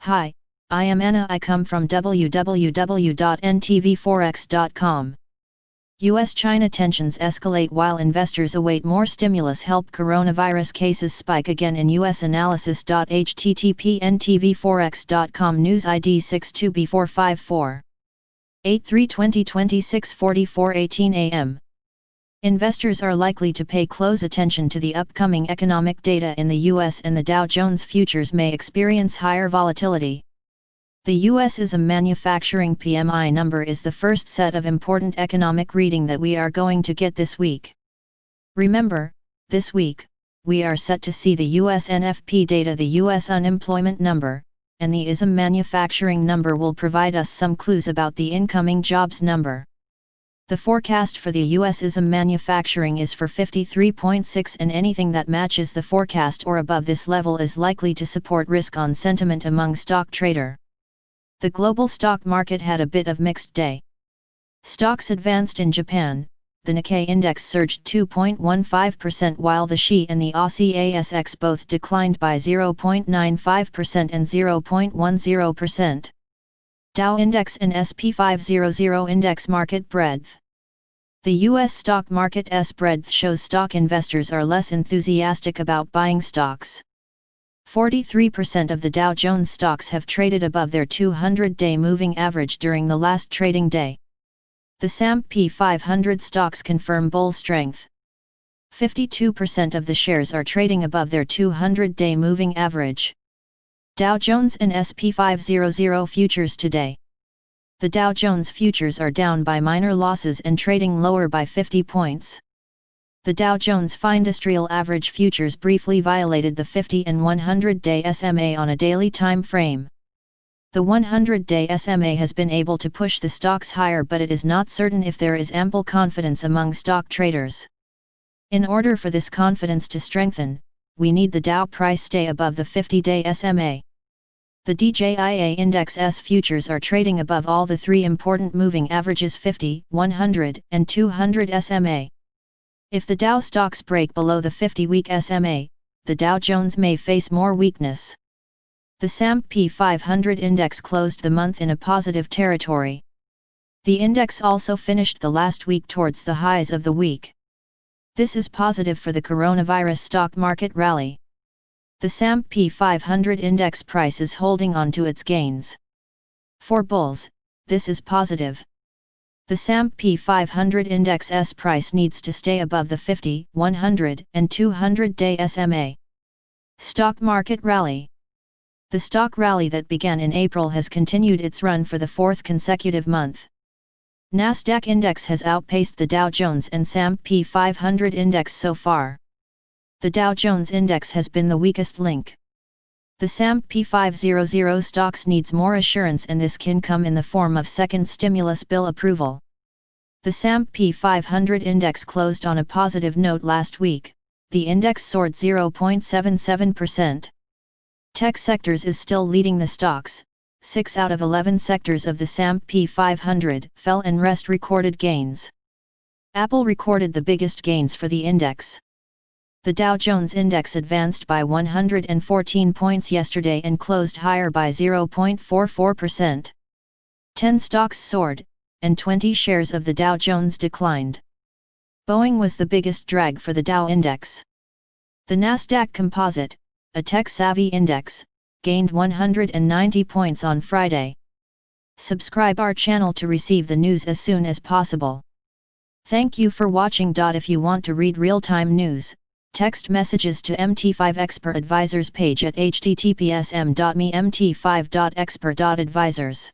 Hi, I am Anna. I come from www.ntvforex.com. US-China tensions escalate while investors await more stimulus help. Coronavirus cases spike again in US analysis. http ntvforex.com News ID 62B454 8/3/2026 44:18 a.m. Investors are likely to pay close attention to the upcoming economic data in the US, and the Dow Jones futures may experience higher volatility. The US ISM manufacturing PMI number is the first set of important economic reading that we are going to get this week. Remember, this week, we are set to see the US NFP data, the US unemployment number, and the ISM manufacturing number will provide us some clues about the incoming jobs number. The forecast for the US ISM manufacturing is for 53.6, and anything that matches the forecast or above this level is likely to support risk-on sentiment among stock trader. The global stock market had a bit of mixed day. Stocks advanced in Japan. The Nikkei index surged 2.15% while the SHI and the Aussie ASX both declined by 0.95% and 0.10%. Dow Index and SP 500 Index market breadth. The US stock market's breadth shows stock investors are less enthusiastic about buying stocks. 43% of the Dow Jones stocks have traded above their 200-day moving average during the last trading day. The S&P 500 stocks confirm bull strength. 52% of the shares are trading above their 200-day moving average. Dow Jones and SP 500 futures today. The Dow Jones futures are down by minor losses and trading lower by 50 points. The Dow Jones Industrial Average futures briefly violated the 50 and 100-day SMA on a daily time frame. The 100-day SMA has been able to push the stocks higher, but it is not certain if there is ample confidence among stock traders. In order for this confidence to strengthen, we need the Dow price stay above the 50-day SMA. The DJIA Index's futures are trading above all the three important moving averages 50, 100, and 200 SMA. If the Dow stocks break below the 50-week SMA, the Dow Jones may face more weakness. The S&P 500 index closed the month in a positive territory. The index also finished the last week towards the highs of the week. This is positive for the coronavirus stock market rally. The S&P 500 index price is holding on to its gains. For bulls, this is positive. The S&P 500 index's price needs to stay above the 50, 100, and 200-day SMA. Stock market rally. The stock rally that began in April has continued its run for the fourth consecutive month. Nasdaq index has outpaced the Dow Jones and S&P 500 index so far. The Dow Jones index has been the weakest link. The S&P 500 stocks needs more assurance, and this can come in the form of second stimulus bill approval. The S&P 500 index closed on a positive note last week. The index soared 0.77%. Tech sectors is still leading the stocks. 6 out of 11 sectors of the S&P 500 fell and rest recorded gains. Apple recorded the biggest gains for the index. The Dow Jones index advanced by 114 points yesterday and closed higher by 0.44%. 10 stocks soared, and 20 shares of the Dow Jones declined. Boeing was the biggest drag for the Dow index. The Nasdaq Composite, a tech-savvy index, gained 190 points on Friday. Subscribe our channel to receive the news as soon as possible. Thank you for watching. If you want to read real-time news, text messages to MT5 Expert Advisors page at https://mt5.expert.advisors.